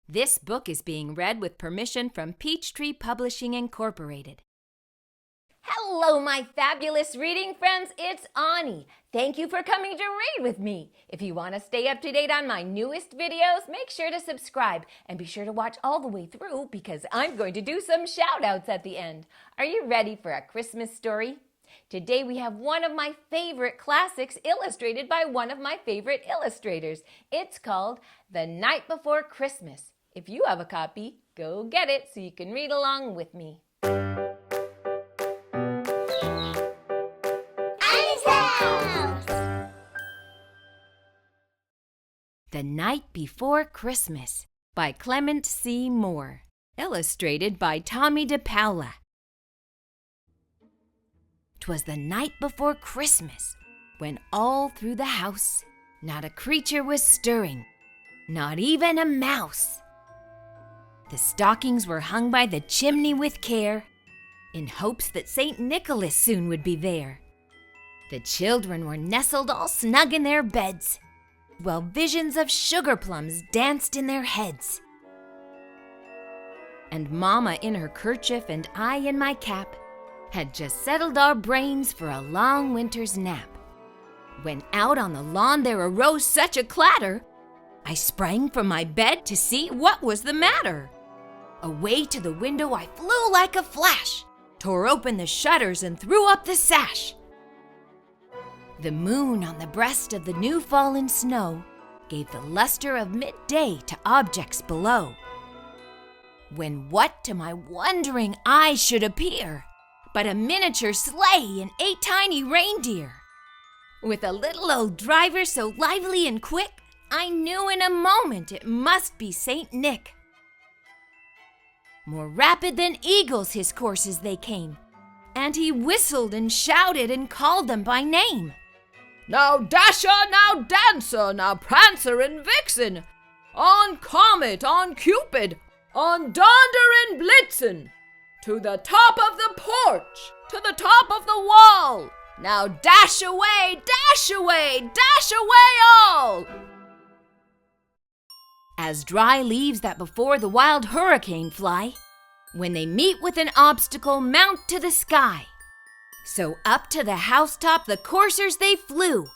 This book is being read with permission from Peachtree Publishing Incorporated. Hello, my fabulous reading friends. It's Ani. Thank you for coming to read with me. If you want to stay up to date on my newest videos, make sure to subscribe and be sure to watch all the way through because I'm going to do some shout outs at the end. Are you ready for a Christmas story? Today we have one of my favorite classics illustrated by one of my favorite illustrators. It's called The Night Before Christmas. If you have a copy, go get it so you can read along with me. The Night Before Christmas by Clement C. Moore. Illustrated by Tommy DePaula. 'Twas the night before Christmas, when all through the house not a creature was stirring, not even a mouse. The stockings were hung by the chimney with care, in hopes that St. Nicholas soon would be there. The children were nestled all snug in their beds, while visions of sugar plums danced in their heads. And Mama in her kerchief and I in my cap had just settled our brains for a long winter's nap. When out on the lawn there arose such a clatter, I sprang from my bed to see what was the matter. Away to the window I flew like a flash, tore open the shutters and threw up the sash. The moon on the breast of the new-fallen snow gave the luster of midday to objects below. When what to my wondering eyes should appear but a miniature sleigh and 8 tiny reindeer. With a little old driver so lively and quick, I knew in a moment it must be St. Nick. More rapid than eagles his courses they came, and he whistled and shouted and called them by name. Now Dasher, now Dancer, now Prancer and Vixen, on Comet, on Cupid, on Donder and Blitzen, to the top of the porch, to the top of the wall. Now dash away, dash away, dash away all. As dry leaves that before the wild hurricane fly, when they meet with an obstacle mount to the sky. So up to the housetop the coursers they flew,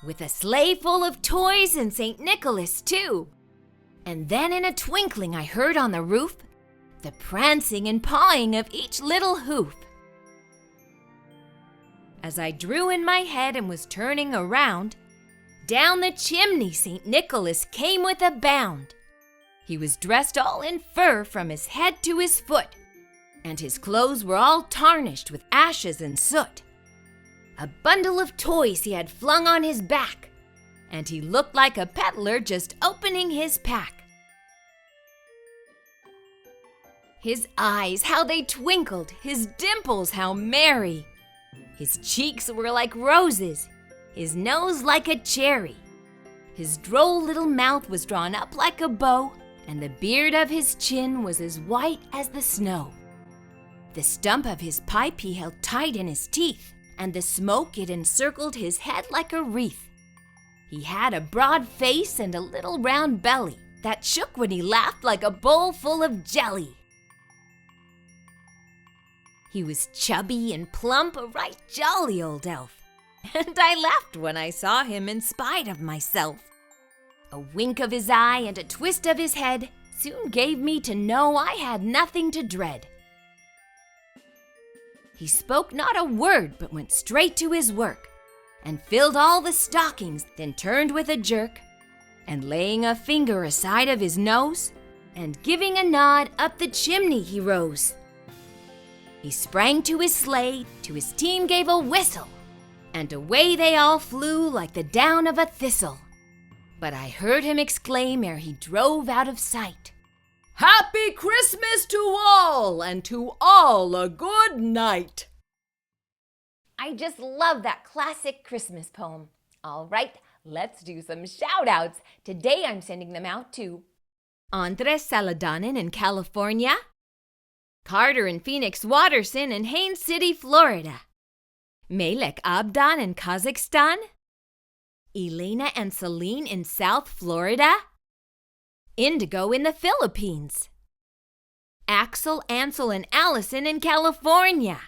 with a sleigh full of toys and St. Nicholas too. And then in a twinkling I heard on the roof the prancing and pawing of each little hoof. As I drew in my head and was turning around, down the chimney St. Nicholas came with a bound. He was dressed all in fur from his head to his foot, and his clothes were all tarnished with ashes and soot. A bundle of toys he had flung on his back, and he looked like a peddler just opening his pack. His eyes, how they twinkled, his dimples, how merry. His cheeks were like roses, his nose like a cherry. His droll little mouth was drawn up like a bow, and the beard of his chin was as white as the snow. The stump of his pipe he held tight in his teeth, and the smoke it encircled his head like a wreath. He had a broad face and a little round belly that shook when he laughed like a bowl full of jelly. He was chubby and plump, a right jolly old elf, and I laughed when I saw him in spite of myself. A wink of his eye and a twist of his head soon gave me to know I had nothing to dread. He spoke not a word but went straight to his work, and filled all the stockings, then turned with a jerk, and laying a finger aside of his nose, and giving a nod, up the chimney he rose. He sprang to his sleigh, to his team gave a whistle, and away they all flew like the down of a thistle. But I heard him exclaim ere he drove out of sight, Happy Christmas to all, and to all a good night. I just love that classic Christmas poem. All right, let's do some shout-outs. Today I'm sending them out to Andres Saladanen in California, Carter and Phoenix Watterson in Haines City, Florida, Melek Abdan in Kazakhstan, Elena and Celine in South Florida, Indigo in the Philippines. Axel, Ansel, and Allison in California.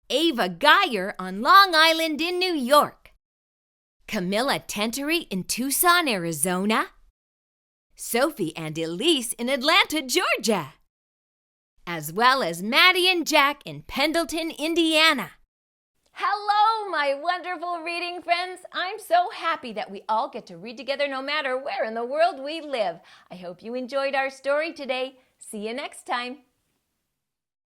Ava Geyer on Long Island in New York. Camilla Tentery in Tucson, Arizona. Sophie and Elise in Atlanta, Georgia. As well as Maddie and Jack in Pendleton, Indiana. Hello, my wonderful reading friends. I'm so happy that we all get to read together no matter where in the world we live. I hope you enjoyed our story today. See you next time.